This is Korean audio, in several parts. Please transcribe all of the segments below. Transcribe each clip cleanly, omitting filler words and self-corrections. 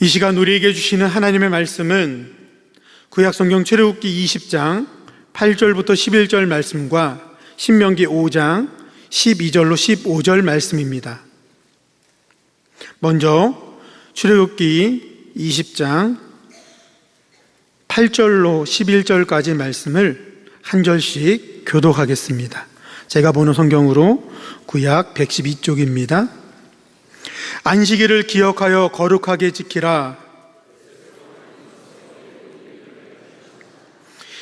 이 시간 우리에게 주시는 하나님의 말씀은 구약성경 출애굽기 20장 8절부터 11절 말씀과 신명기 5장 12절로 15절 말씀입니다. 먼저 출애굽기 20장 8절로 11절까지 말씀을 한 절씩 교독하겠습니다. 제가 보는 성경으로 구약 112쪽입니다. 안식일을 기억하여 거룩하게 지키라.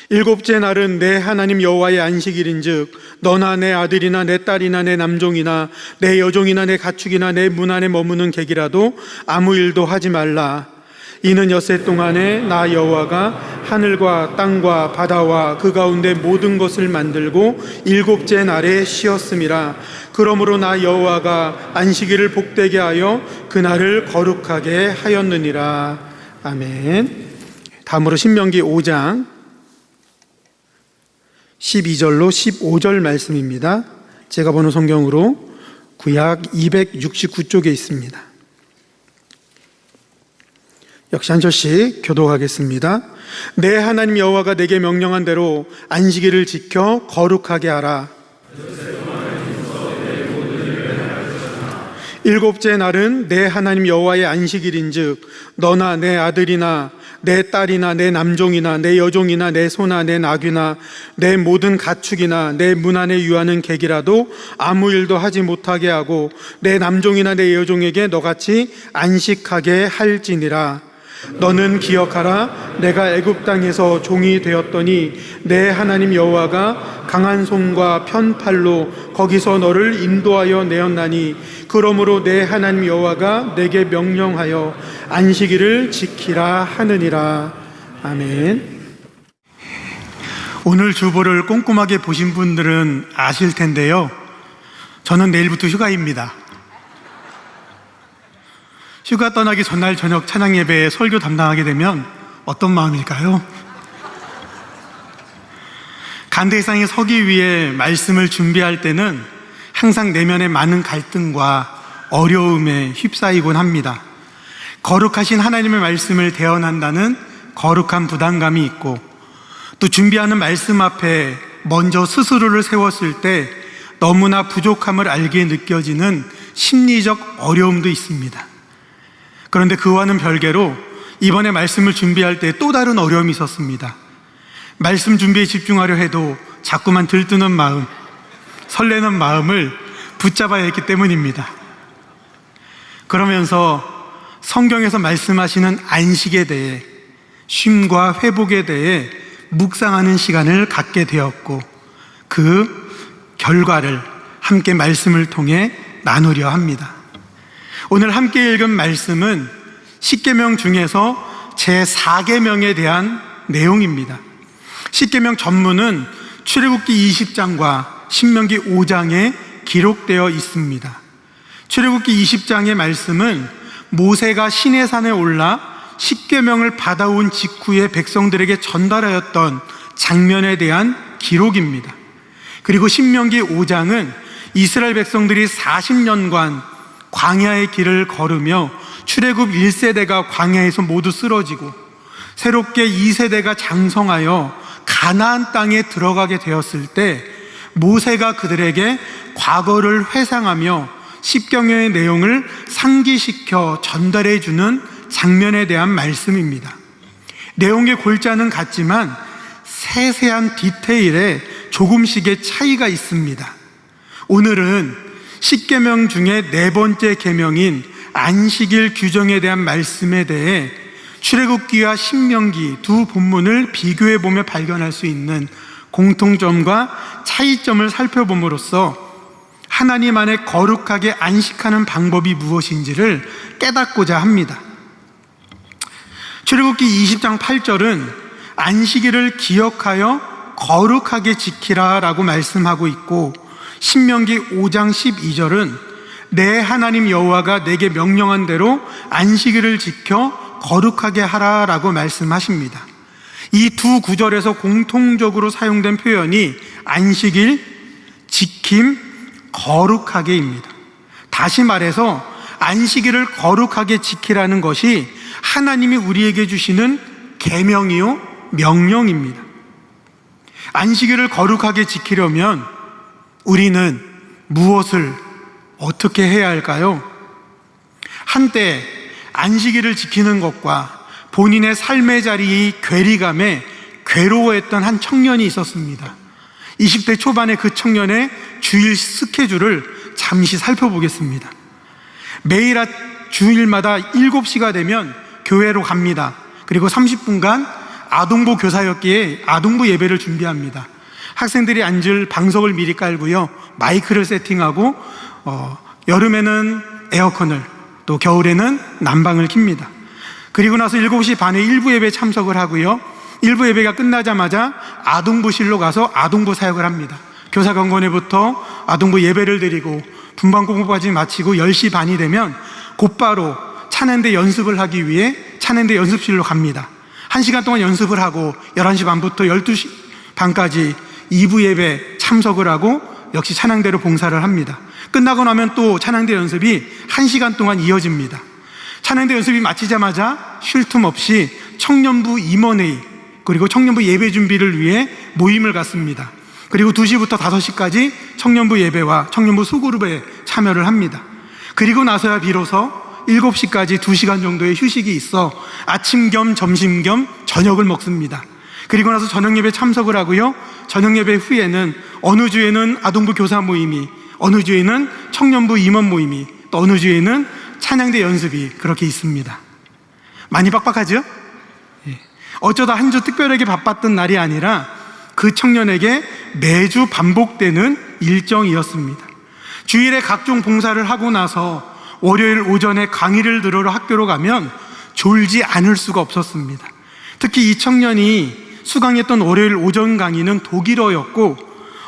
일곱째 날은 내 하나님 여호와의 안식일인즉 너나 내 아들이나 내 딸이나 내 남종이나 내 여종이나 내 가축이나 내 문 안에 머무는 객이라도 아무 일도 하지 말라. 이는 엿새 동안에 나 여호와가 하늘과 땅과 바다와 그 가운데 모든 것을 만들고 일곱째 날에 쉬었음이라. 그러므로 나 여호와가 안식일을 복되게 하여 그날을 거룩하게 하였느니라. 아멘. 다음으로 신명기 5장 12절로 15절 말씀입니다. 제가 보는 성경으로 구약 269쪽에 있습니다. 역시 한 절씩 교독하겠습니다. 내 하나님 여호와가 내게 명령한 대로 안식일을 지켜 거룩하게 하라. 일곱째 날은 내 하나님 여호와의 안식일인즉 너나 내 아들이나 내 딸이나 내 남종이나 내 여종이나 내 소나 내 나귀나 내 모든 가축이나 내 문 안에 유하는 객이라도 아무 일도 하지 못하게 하고 내 남종이나 내 여종에게 너같이 안식하게 할지니라. 너는 기억하라. 내가 애굽 땅에서 종이 되었더니 내 하나님 여호와가 강한 손과 편팔로 거기서 너를 인도하여 내었나니 그러므로 내 하나님 여호와가 내게 명령하여 안식일을 지키라 하느니라. 아멘. 오늘 주보를 꼼꼼하게 보신 분들은 아실 텐데요, 저는 내일부터 휴가입니다. 휴가 떠나기 전날 저녁 찬양 예배에 설교 담당하게 되면 어떤 마음일까요? 간대상에 서기 위해 말씀을 준비할 때는 항상 내면에 많은 갈등과 어려움에 휩싸이곤 합니다. 거룩하신 하나님의 말씀을 대언한다는 거룩한 부담감이 있고, 또 준비하는 말씀 앞에 먼저 스스로를 세웠을 때 너무나 부족함을 알게 느껴지는 심리적 어려움도 있습니다. 그런데 그와는 별개로 이번에 말씀을 준비할 때 또 다른 어려움이 있었습니다. 말씀 준비에 집중하려 해도 자꾸만 들뜨는 마음, 설레는 마음을 붙잡아야 했기 때문입니다. 그러면서 성경에서 말씀하시는 안식에 대해, 쉼과 회복에 대해 묵상하는 시간을 갖게 되었고, 그 결과를 함께 말씀을 통해 나누려 합니다. 오늘 함께 읽은 말씀은 십계명 중에서 제4계명에 대한 내용입니다. 십계명 전문은 출애굽기 20장과 신명기 5장에 기록되어 있습니다. 출애굽기 20장의 말씀은 모세가 시내산에 올라 십계명을 받아온 직후에 백성들에게 전달하였던 장면에 대한 기록입니다. 그리고 신명기 5장은 이스라엘 백성들이 40년간 광야의 길을 걸으며 출애굽 1세대가 광야에서 모두 쓰러지고 새롭게 2세대가 장성하여 가나안 땅에 들어가게 되었을 때 모세가 그들에게 과거를 회상하며 십계명의 내용을 상기시켜 전달해 주는 장면에 대한 말씀입니다. 내용의 골자는 같지만 세세한 디테일에 조금씩의 차이가 있습니다. 오늘은 십계명 중에 네 번째 계명인 안식일 규정에 대한 말씀에 대해 출애굽기와 신명기 두 본문을 비교해 보며 발견할 수 있는 공통점과 차이점을 살펴봄으로써 하나님 안에 거룩하게 안식하는 방법이 무엇인지를 깨닫고자 합니다. 출애굽기 20장 8절은 안식일을 기억하여 거룩하게 지키라 라고 말씀하고 있고, 신명기 5장 12절은 내 하나님 여호와가 내게 명령한 대로 안식일을 지켜 거룩하게 하라 라고 말씀하십니다. 이 두 구절에서 공통적으로 사용된 표현이 안식일, 지킴, 거룩하게입니다. 다시 말해서 안식일을 거룩하게 지키라는 것이 하나님이 우리에게 주시는 계명이요 명령입니다. 안식일을 거룩하게 지키려면 우리는 무엇을 어떻게 해야 할까요? 한때 안식일을 지키는 것과 본인의 삶의 자리의 괴리감에 괴로워했던 한 청년이 있었습니다. 20대 초반의 그 청년의 주일 스케줄을 잠시 살펴보겠습니다. 매일 주일마다 7시가 되면 교회로 갑니다. 그리고 30분간 아동부 교사였기에 아동부 예배를 준비합니다. 학생들이 앉을 방석을 미리 깔고요, 마이크를 세팅하고 여름에는 에어컨을, 또 겨울에는 난방을 킵니다. 그리고 나서 7시 반에 일부 예배에 참석을 하고요, 일부 예배가 끝나자마자 아동부실로 가서 아동부 사역을 합니다. 교사경건회부터 아동부 예배를 드리고 분반 공부까지 마치고 10시 반이 되면 곧바로 찬양대 연습을 하기 위해 찬양대 연습실로 갑니다. 1시간 동안 연습을 하고 11시 반부터 12시 반까지 2부 예배 참석을 하고 역시 찬양대로 봉사를 합니다. 끝나고 나면 또 찬양대 연습이 1시간 동안 이어집니다. 찬양대 연습이 마치자마자 쉴 틈 없이 청년부 임원회의, 그리고 청년부 예배 준비를 위해 모임을 갖습니다. 그리고 2시부터 5시까지 청년부 예배와 청년부 소그룹에 참여를 합니다. 그리고 나서야 비로소 7시까지 2시간 정도의 휴식이 있어 아침 겸 점심 겸 저녁을 먹습니다. 그리고 나서 저녁 예배 참석을 하고요, 저녁 예배 후에는 어느 주에는 아동부 교사 모임이, 어느 주에는 청년부 임원 모임이, 또 어느 주에는 찬양대 연습이 그렇게 있습니다. 많이 빡빡하죠? 어쩌다 한 주 특별하게 바빴던 날이 아니라 그 청년에게 매주 반복되는 일정이었습니다. 주일에 각종 봉사를 하고 나서 월요일 오전에 강의를 들으러 학교로 가면 졸지 않을 수가 없었습니다. 특히 이 청년이 수강했던 월요일 오전 강의는 독일어였고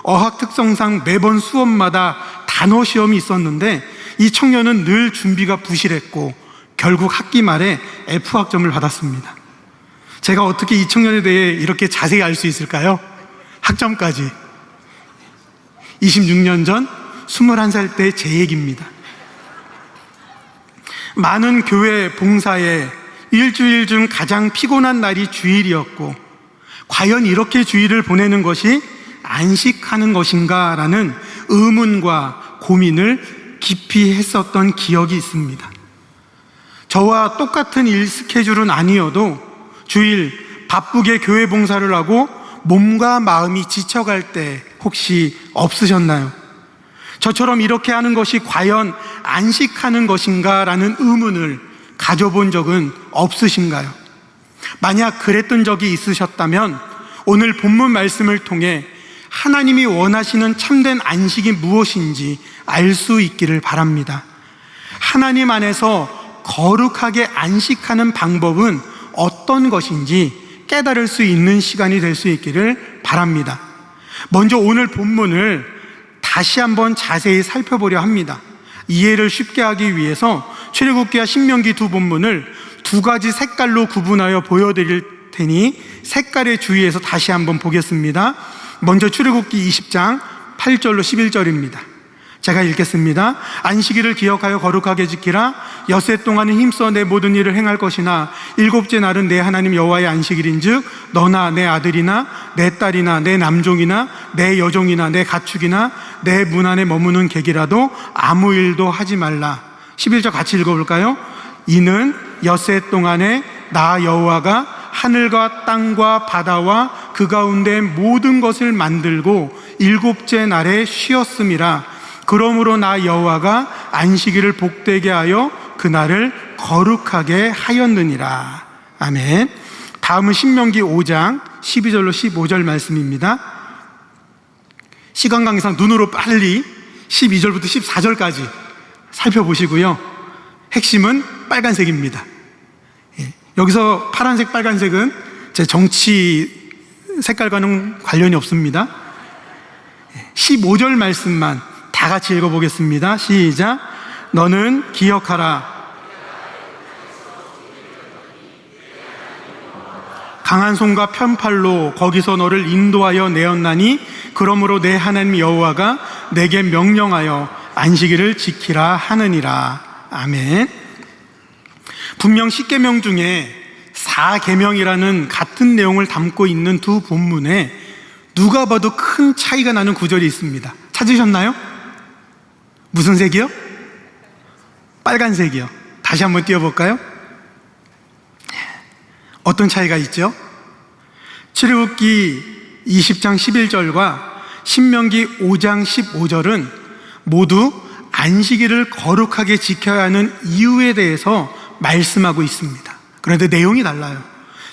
어학 특성상 매번 수업마다 단어 시험이 있었는데 이 청년은 늘 준비가 부실했고 결국 학기 말에 F학점을 받았습니다. 제가 어떻게 이 청년에 대해 이렇게 자세히 알 수 있을까요? 학점까지. 26년 전 21살 때 제 얘기입니다. 많은 교회 봉사에 일주일 중 가장 피곤한 날이 주일이었고, 과연 이렇게 주일을 보내는 것이 안식하는 것인가 라는 의문과 고민을 깊이 했었던 기억이 있습니다. 저와 똑같은 일 스케줄은 아니어도 주일 바쁘게 교회 봉사를 하고 몸과 마음이 지쳐갈 때 혹시 없으셨나요? 저처럼 이렇게 하는 것이 과연 안식하는 것인가 라는 의문을 가져본 적은 없으신가요? 만약 그랬던 적이 있으셨다면 오늘 본문 말씀을 통해 하나님이 원하시는 참된 안식이 무엇인지 알 수 있기를 바랍니다. 하나님 안에서 거룩하게 안식하는 방법은 어떤 것인지 깨달을 수 있는 시간이 될 수 있기를 바랍니다. 먼저 오늘 본문을 다시 한번 자세히 살펴보려 합니다. 이해를 쉽게 하기 위해서 출애굽기와 신명기 두 본문을 두 가지 색깔로 구분하여 보여드릴 테니 색깔에 주의해서 다시 한번 보겠습니다. 먼저 출애굽기 20장 8절로 11절입니다. 제가 읽겠습니다. 안식일을 기억하여 거룩하게 지키라. 엿새 동안은 힘써 내 모든 일을 행할 것이나 일곱째 날은 내 하나님 여호와의 안식일인즉 너나 내 아들이나 내 딸이나 내 남종이나 내 여종이나 내 가축이나 내 문 안에 머무는 객이라도 아무 일도 하지 말라. 11절 같이 읽어볼까요? 이는 엿새 동안에 나 여호와가 하늘과 땅과 바다와 그 가운데 모든 것을 만들고 일곱째 날에 쉬었음이라. 그러므로 나 여호와가 안식일을 복되게 하여 그날을 거룩하게 하였느니라. 아멘. 다음은 신명기 5장 12절로 15절 말씀입니다. 시간 관계상 눈으로 빨리 12절부터 14절까지 살펴보시고요, 핵심은 빨간색입니다. 여기서 파란색, 빨간색은 제 정치 색깔과는 관련이 없습니다. 15절 말씀만 다 같이 읽어보겠습니다. 시작. 너는 기억하라. 강한 손과 편팔로 거기서 너를 인도하여 내었나니 그러므로 내 하나님 여호와가 내게 명령하여 안식일을 지키라 하느니라. 아멘. 분명 10계명 중에 4계명이라는 같은 내용을 담고 있는 두 본문에 누가 봐도 큰 차이가 나는 구절이 있습니다. 찾으셨나요? 무슨 색이요? 빨간색이요. 다시 한번 띄워볼까요? 어떤 차이가 있죠? 출애굽기 20장 11절과 신명기 5장 15절은 모두 안식일을 거룩하게 지켜야 하는 이유에 대해서 말씀하고 있습니다. 그런데 내용이 달라요.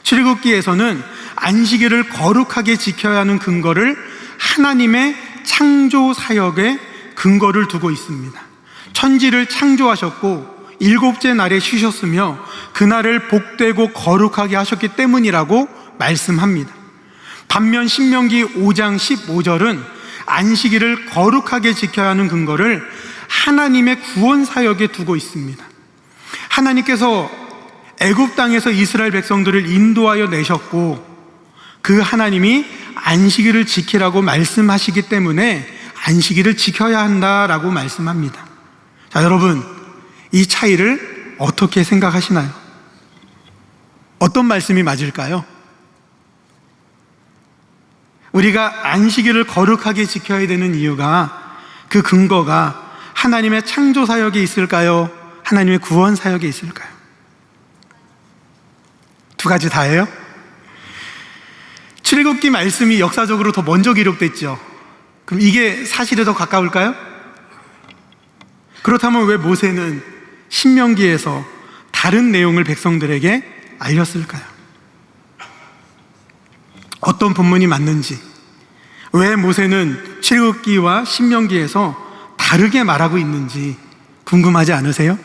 출애굽기에서는 안식일을 거룩하게 지켜야 하는 근거를 하나님의 창조 사역에 근거를 두고 있습니다. 천지를 창조하셨고 일곱째 날에 쉬셨으며 그날을 복되고 거룩하게 하셨기 때문이라고 말씀합니다. 반면 신명기 5장 15절은 안식일을 거룩하게 지켜야 하는 근거를 하나님의 구원 사역에 두고 있습니다. 하나님께서 애굽 땅에서 이스라엘 백성들을 인도하여 내셨고 그 하나님이 안식일을 지키라고 말씀하시기 때문에 안식일을 지켜야 한다라고 말씀합니다. 자, 여러분, 이 차이를 어떻게 생각하시나요? 어떤 말씀이 맞을까요? 우리가 안식일을 거룩하게 지켜야 되는 이유가, 그 근거가 하나님의 창조 사역에 있을까요? 하나님의 구원 사역에 있을까요? 두 가지 다예요? 출애굽기 말씀이 역사적으로 더 먼저 기록됐죠. 그럼 이게 사실에 더 가까울까요? 그렇다면 왜 모세는 신명기에서 다른 내용을 백성들에게 알렸을까요? 어떤 본문이 맞는지, 왜 모세는 출애굽기와 신명기에서 다르게 말하고 있는지 궁금하지 않으세요?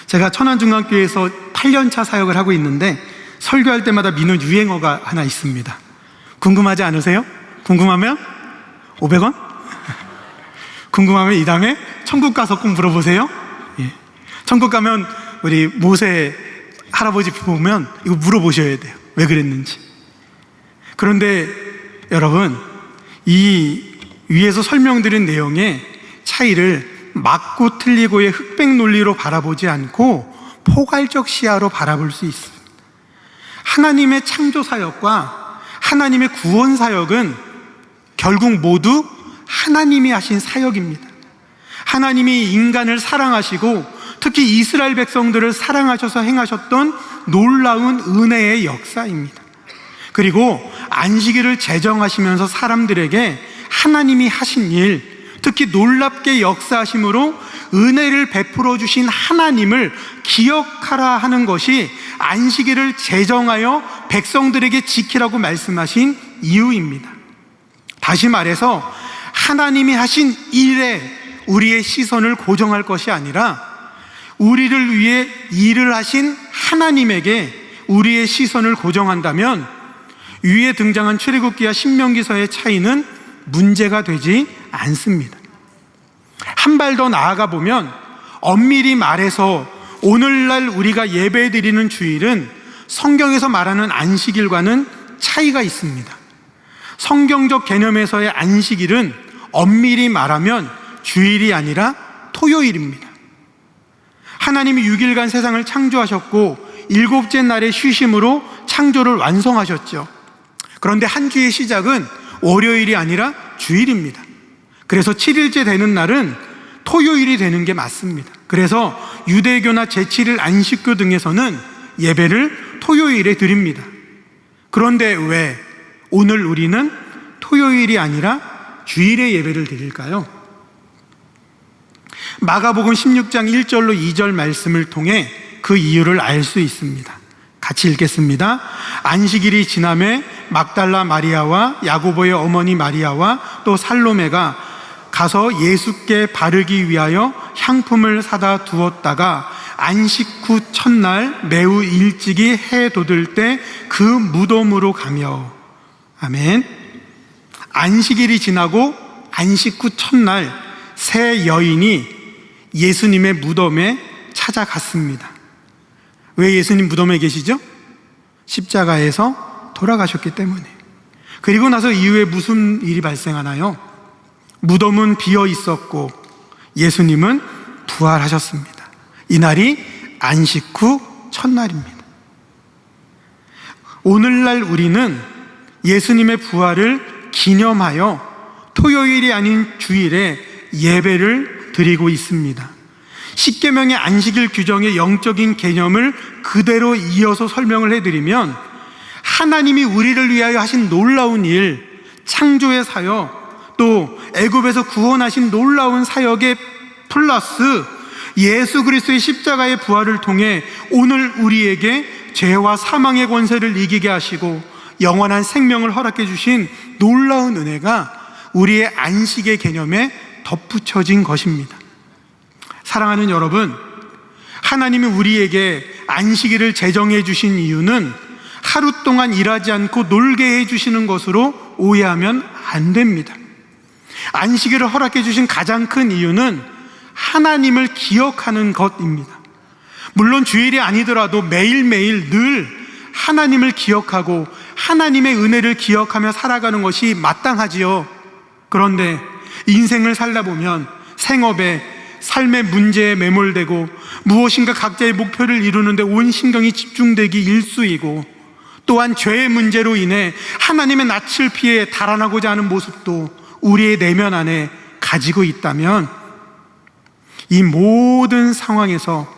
제가 천안중학교에서 8년차 사역을 하고 있는데 설교할 때마다 미는 유행어가 하나 있습니다. 궁금하지 않으세요? 궁금하면 500원? 궁금하면 이 다음에 천국 가서 꼭 물어보세요. 예. 천국 가면 우리 모세 할아버지 보면 이거 물어보셔야 돼요. 왜 그랬는지. 그런데 여러분, 이 위에서 설명드린 내용의 차이를 맞고 틀리고의 흑백 논리로 바라보지 않고 포괄적 시야로 바라볼 수 있습니다. 하나님의 창조 사역과 하나님의 구원 사역은 결국 모두 하나님이 하신 사역입니다. 하나님이 인간을 사랑하시고 특히 이스라엘 백성들을 사랑하셔서 행하셨던 놀라운 은혜의 역사입니다. 그리고 안식일을 제정하시면서 사람들에게 하나님이 하신 일, 특히 놀랍게 역사하심으로 은혜를 베풀어 주신 하나님을 기억하라 하는 것이 안식일을 제정하여 백성들에게 지키라고 말씀하신 이유입니다. 다시 말해서 하나님이 하신 일에 우리의 시선을 고정할 것이 아니라 우리를 위해 일을 하신 하나님에게 우리의 시선을 고정한다면 위에 등장한 출애굽기와 신명기서의 차이는 문제가 되지 않습니다. 한 발 더 나아가 보면 엄밀히 말해서 오늘날 우리가 예배드리는 주일은 성경에서 말하는 안식일과는 차이가 있습니다. 성경적 개념에서의 안식일은 엄밀히 말하면 주일이 아니라 토요일입니다. 하나님이 6일간 세상을 창조하셨고 일곱째 날의 쉬심으로 창조를 완성하셨죠. 그런데 한 주의 시작은 월요일이 아니라 주일입니다. 그래서 7일째 되는 날은 토요일이 되는 게 맞습니다. 그래서 유대교나 제7일 안식교 등에서는 예배를 토요일에 드립니다. 그런데 왜 오늘 우리는 토요일이 아니라 주일에 예배를 드릴까요? 마가복음 16장 1절로 2절 말씀을 통해 그 이유를 알 수 있습니다. 같이 읽겠습니다. 안식일이 지남에 막달라 마리아와 야고보의 어머니 마리아와 또 살로메가 가서 예수께 바르기 위하여 향품을 사다 두었다가 안식 후 첫날 매우 일찍이 해 돋을 때 그 무덤으로 가며. 아멘. 안식일이 지나고 안식 후 첫날 세 여인이 예수님의 무덤에 찾아갔습니다. 왜 예수님 무덤에 계시죠? 십자가에서 돌아가셨기 때문에. 그리고 나서 이후에 무슨 일이 발생하나요? 무덤은 비어 있었고 예수님은 부활하셨습니다. 이날이 안식 후 첫날입니다. 오늘날 우리는 예수님의 부활을 기념하여 토요일이 아닌 주일에 예배를 드리고 있습니다. 십계명의 안식일 규정의 영적인 개념을 그대로 이어서 설명을 해드리면, 하나님이 우리를 위하여 하신 놀라운 일, 창조의 사역, 또 애굽에서 구원하신 놀라운 사역의 플러스 예수 그리스도의 십자가의 부활을 통해 오늘 우리에게 죄와 사망의 권세를 이기게 하시고 영원한 생명을 허락해 주신 놀라운 은혜가 우리의 안식의 개념에 덧붙여진 것입니다. 사랑하는 여러분, 하나님이 우리에게 안식일을 제정해 주신 이유는 하루 동안 일하지 않고 놀게 해 주시는 것으로 오해하면 안 됩니다. 안식일을 허락해 주신 가장 큰 이유는 하나님을 기억하는 것입니다. 물론 주일이 아니더라도 매일매일 늘 하나님을 기억하고 하나님의 은혜를 기억하며 살아가는 것이 마땅하지요. 그런데 인생을 살다 보면 생업에, 삶의 문제에 매몰되고 무엇인가 각자의 목표를 이루는데 온 신경이 집중되기 일쑤이고, 또한 죄의 문제로 인해 하나님의 낯을 피해 달아나고자 하는 모습도 우리의 내면 안에 가지고 있다면, 이 모든 상황에서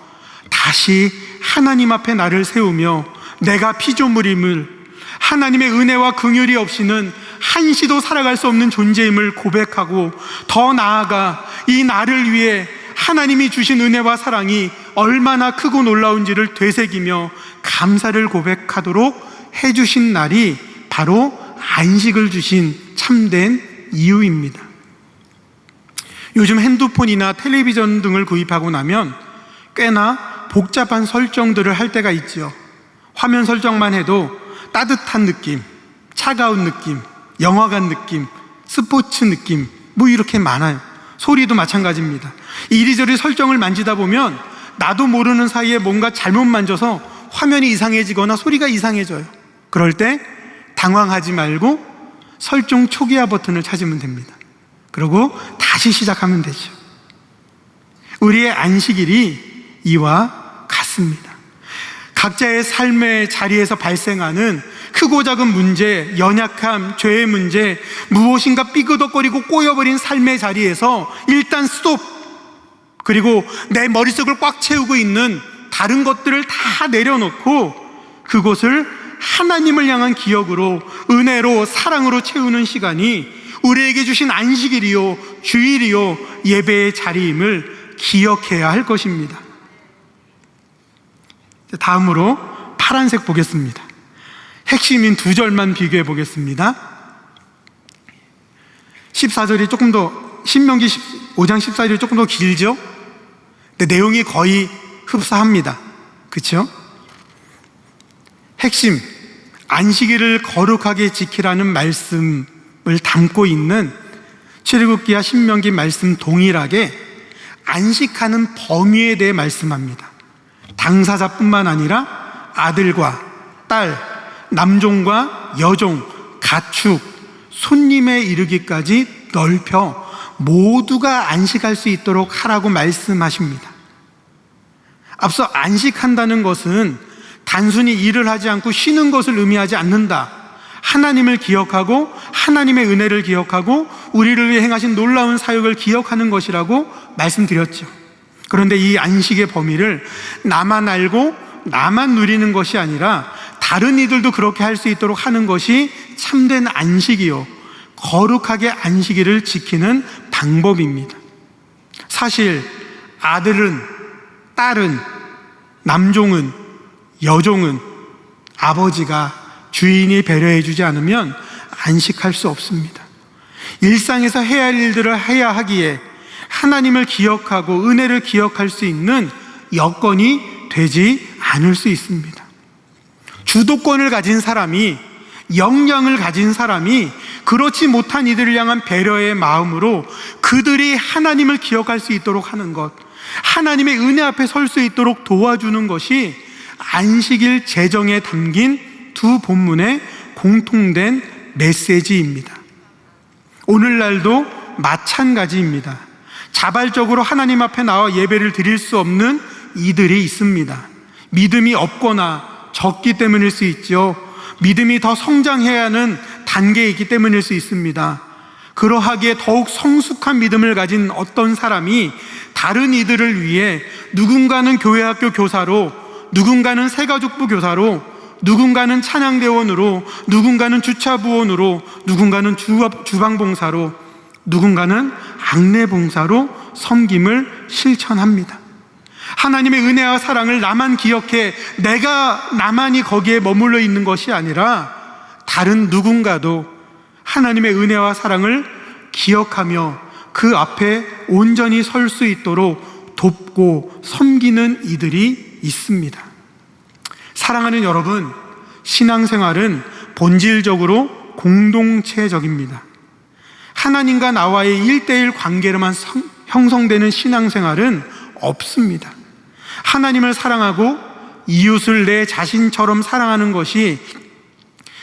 다시 하나님 앞에 나를 세우며 내가 피조물임을, 하나님의 은혜와 긍휼이 없이는 한시도 살아갈 수 없는 존재임을 고백하고, 더 나아가 이 나를 위해 하나님이 주신 은혜와 사랑이 얼마나 크고 놀라운지를 되새기며 감사를 고백하도록 해주신 날이 바로 안식을 주신 참된 이유입니다. 요즘 핸드폰이나 텔레비전 등을 구입하고 나면 꽤나 복잡한 설정들을 할 때가 있죠. 화면 설정만 해도 따뜻한 느낌, 차가운 느낌, 영화관 느낌, 스포츠 느낌, 뭐 이렇게 많아요. 소리도 마찬가지입니다. 이리저리 설정을 만지다 보면 나도 모르는 사이에 뭔가 잘못 만져서 화면이 이상해지거나 소리가 이상해져요. 그럴 때 당황하지 말고 설정 초기화 버튼을 찾으면 됩니다. 그리고 다시 시작하면 되죠. 우리의 안식일이 이와 같습니다. 각자의 삶의 자리에서 발생하는 크고 작은 문제, 연약함, 죄의 문제, 무엇인가 삐그덕거리고 꼬여버린 삶의 자리에서 일단 스톱! 그리고 내 머릿속을 꽉 채우고 있는 다른 것들을 다 내려놓고 그곳을 하나님을 향한 기억으로, 은혜로, 사랑으로 채우는 시간이 우리에게 주신 안식일이요, 주일이요, 예배의 자리임을 기억해야 할 것입니다. 다음으로 파란색 보겠습니다. 핵심인 두 절만 비교해 보겠습니다. 14절이 조금 더, 신명기 5장 14절이 조금 더 길죠? 근데 내용이 거의 흡사합니다. 그렇죠? 핵심, 안식일을 거룩하게 지키라는 말씀을 담고 있는 출애굽기와 신명기 말씀 동일하게 안식하는 범위에 대해 말씀합니다. 당사자뿐만 아니라 아들과 딸, 남종과 여종, 가축, 손님에 이르기까지 넓혀 모두가 안식할 수 있도록 하라고 말씀하십니다. 앞서 안식한다는 것은 단순히 일을 하지 않고 쉬는 것을 의미하지 않는다. 하나님을 기억하고 하나님의 은혜를 기억하고 우리를 위해 행하신 놀라운 사역을 기억하는 것이라고 말씀드렸죠. 그런데 이 안식의 범위를 나만 알고 나만 누리는 것이 아니라 다른 이들도 그렇게 할 수 있도록 하는 것이 참된 안식이요, 거룩하게 안식일을 지키는 방법입니다. 사실 아들은, 딸은, 남종은, 여종은 아버지가, 주인이 배려해 주지 않으면 안식할 수 없습니다. 일상에서 해야 할 일들을 해야 하기에 하나님을 기억하고 은혜를 기억할 수 있는 여건이 되지 않을 수 있습니다. 주도권을 가진 사람이, 역량을 가진 사람이 그렇지 못한 이들을 향한 배려의 마음으로 그들이 하나님을 기억할 수 있도록 하는 것, 하나님의 은혜 앞에 설 수 있도록 도와주는 것이 안식일 제정에 담긴 두 본문의 공통된 메시지입니다. 오늘날도 마찬가지입니다. 자발적으로 하나님 앞에 나와 예배를 드릴 수 없는 이들이 있습니다. 믿음이 없거나 적기 때문일 수 있죠. 믿음이 더 성장해야 하는 단계에 있기 때문일 수 있습니다. 그러하기에 더욱 성숙한 믿음을 가진 어떤 사람이 다른 이들을 위해 누군가는 교회학교 교사로, 누군가는 새가족부 교사로, 누군가는 찬양대원으로, 누군가는 주차부원으로, 누군가는 주방봉사로, 누군가는 악내봉사로 섬김을 실천합니다. 하나님의 은혜와 사랑을 나만 기억해 나만이 거기에 머물러 있는 것이 아니라 다른 누군가도 하나님의 은혜와 사랑을 기억하며 그 앞에 온전히 설 수 있도록 돕고 섬기는 이들이 있습니다. 사랑하는 여러분, 신앙생활은 본질적으로 공동체적입니다. 하나님과 나와의 1:1 관계로만 형성되는 신앙생활은 없습니다. 하나님을 사랑하고 이웃을 내 자신처럼 사랑하는 것이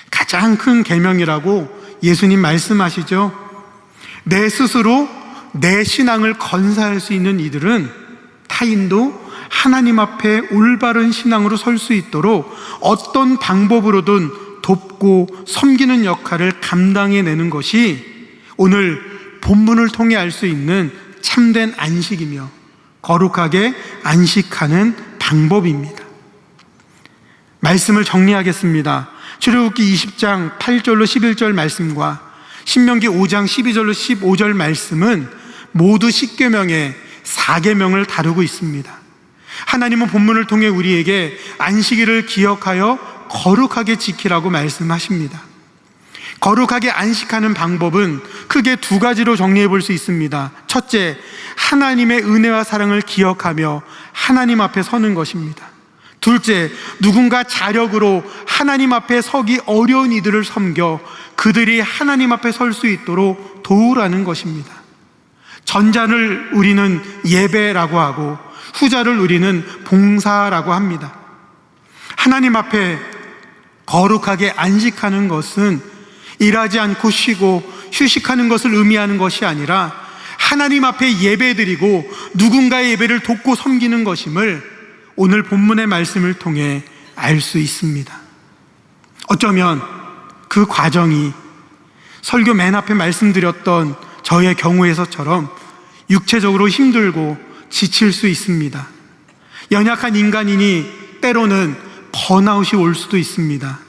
가장 큰 계명이라고 예수님 말씀하시죠. 내 스스로 내 신앙을 건사할 수 있는 이들은 타인도 하나님 앞에 올바른 신앙으로 설 수 있도록 어떤 방법으로든 돕고 섬기는 역할을 감당해내는 것이 오늘 본문을 통해 알 수 있는 참된 안식이며 거룩하게 안식하는 방법입니다. 말씀을 정리하겠습니다. 출애굽기 20장 8절로 11절 말씀과 신명기 5장 12절로 15절 말씀은 모두 10계명의 4계명을 다루고 있습니다. 하나님은 본문을 통해 우리에게 안식일을 기억하여 거룩하게 지키라고 말씀하십니다. 거룩하게 안식하는 방법은 크게 두 가지로 정리해 볼 수 있습니다. 첫째, 하나님의 은혜와 사랑을 기억하며 하나님 앞에 서는 것입니다. 둘째, 누군가 자력으로 하나님 앞에 서기 어려운 이들을 섬겨 그들이 하나님 앞에 설 수 있도록 도우라는 것입니다. 전자를 우리는 예배라고 하고 후자를 우리는 봉사라고 합니다. 하나님 앞에 거룩하게 안식하는 것은 일하지 않고 쉬고 휴식하는 것을 의미하는 것이 아니라 하나님 앞에 예배드리고 누군가의 예배를 돕고 섬기는 것임을 오늘 본문의 말씀을 통해 알 수 있습니다. 어쩌면 그 과정이 설교 맨 앞에 말씀드렸던 저의 경우에서처럼 육체적으로 힘들고 지칠 수 있습니다. 연약한 인간이니 때로는 번아웃이 올 수도 있습니다.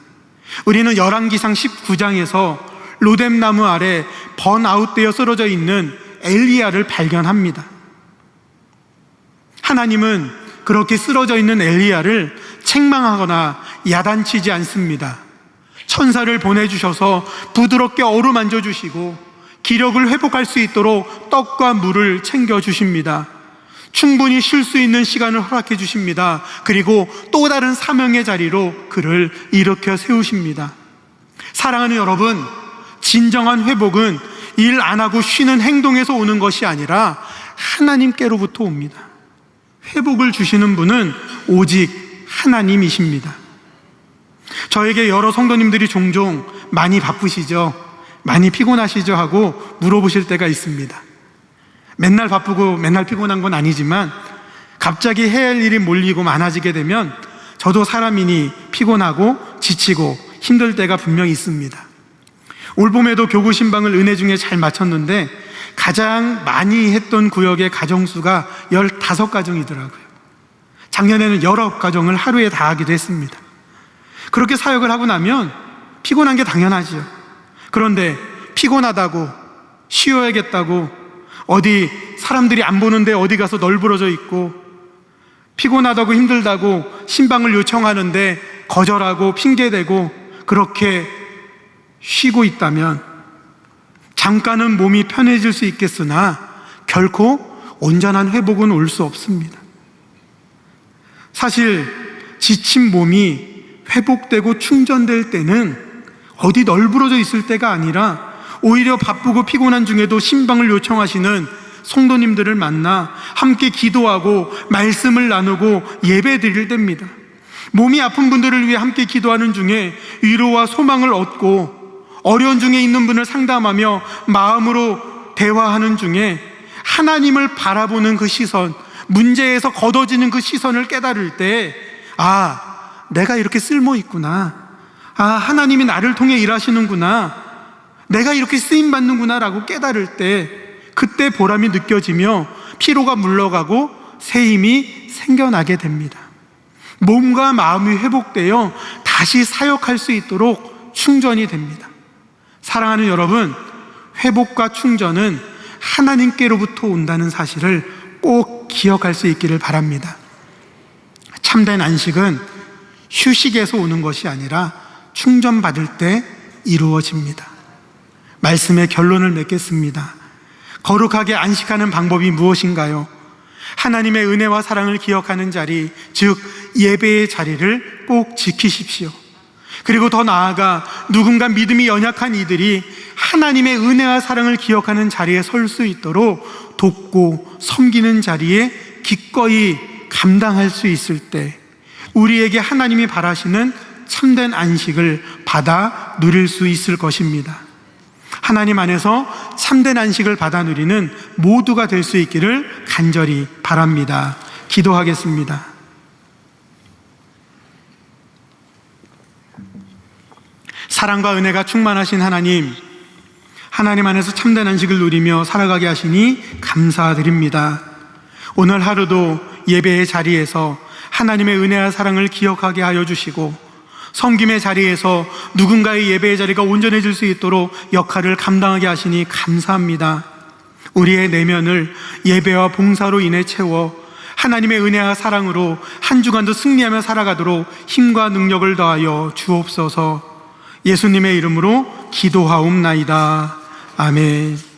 우리는 열왕기상 19장에서 로뎀나무 아래 번아웃되어 쓰러져 있는 엘리야를 발견합니다. 하나님은 그렇게 쓰러져 있는 엘리야를 책망하거나 야단치지 않습니다. 천사를 보내주셔서 부드럽게 어루만져 주시고 기력을 회복할 수 있도록 떡과 물을 챙겨주십니다. 충분히 쉴 수 있는 시간을 허락해 주십니다. 그리고 또 다른 사명의 자리로 그를 일으켜 세우십니다. 사랑하는 여러분, 진정한 회복은 일 안 하고 쉬는 행동에서 오는 것이 아니라 하나님께로부터 옵니다. 회복을 주시는 분은 오직 하나님이십니다. 저에게 여러 성도님들이 종종 많이 바쁘시죠? 많이 피곤하시죠? 하고 물어보실 때가 있습니다. 맨날 바쁘고 맨날 피곤한 건 아니지만 갑자기 해야 할 일이 몰리고 많아지게 되면 저도 사람이니 피곤하고 지치고 힘들 때가 분명히 있습니다. 올봄에도 교구 신방을 은혜 중에 잘 마쳤는데 가장 많이 했던 구역의 가정수가 15가정이더라고요. 작년에는 19가정을 하루에 다 하기도 했습니다. 그렇게 사역을 하고 나면 피곤한 게 당연하지요. 그런데 피곤하다고 쉬어야겠다고 어디 사람들이 안 보는데 어디 가서 널브러져 있고 피곤하다고 힘들다고 신방을 요청하는데 거절하고 핑계대고 그렇게 쉬고 있다면 잠깐은 몸이 편해질 수 있겠으나 결코 온전한 회복은 올 수 없습니다. 사실 지친 몸이 회복되고 충전될 때는 어디 널브러져 있을 때가 아니라 오히려 바쁘고 피곤한 중에도 신방을 요청하시는 성도님들을 만나 함께 기도하고 말씀을 나누고 예배 드릴 때입니다. 몸이 아픈 분들을 위해 함께 기도하는 중에 위로와 소망을 얻고 어려운 중에 있는 분을 상담하며 마음으로 대화하는 중에 하나님을 바라보는 그 시선, 문제에서 걷어지는 그 시선을 깨달을 때, 내가 이렇게 쓸모 있구나. 하나님이 나를 통해 일하시는구나. 내가 이렇게 쓰임받는구나 라고 깨달을 때, 그때 보람이 느껴지며 피로가 물러가고 새 힘이 생겨나게 됩니다. 몸과 마음이 회복되어 다시 사역할 수 있도록 충전이 됩니다. 사랑하는 여러분, 회복과 충전은 하나님께로부터 온다는 사실을 꼭 기억할 수 있기를 바랍니다. 참된 안식은 휴식에서 오는 것이 아니라 충전받을 때 이루어집니다. 말씀의 결론을 맺겠습니다. 거룩하게 안식하는 방법이 무엇인가요? 하나님의 은혜와 사랑을 기억하는 자리, 즉 예배의 자리를 꼭 지키십시오. 그리고 더 나아가 누군가 믿음이 연약한 이들이 하나님의 은혜와 사랑을 기억하는 자리에 설 수 있도록 돕고 섬기는 자리에 기꺼이 감당할 수 있을 때 우리에게 하나님이 바라시는 참된 안식을 받아 누릴 수 있을 것입니다. 하나님 안에서 참된 안식을 받아 누리는 모두가 될 수 있기를 간절히 바랍니다. 기도하겠습니다. 사랑과 은혜가 충만하신 하나님, 하나님 안에서 참된 안식을 누리며 살아가게 하시니 감사드립니다. 오늘 하루도 예배의 자리에서 하나님의 은혜와 사랑을 기억하게 하여 주시고 섬김의 자리에서 누군가의 예배의 자리가 온전해질 수 있도록 역할을 감당하게 하시니 감사합니다. 우리의 내면을 예배와 봉사로 인해 채워 하나님의 은혜와 사랑으로 한 주간도 승리하며 살아가도록 힘과 능력을 더하여 주옵소서. 예수님의 이름으로 기도하옵나이다. 아멘.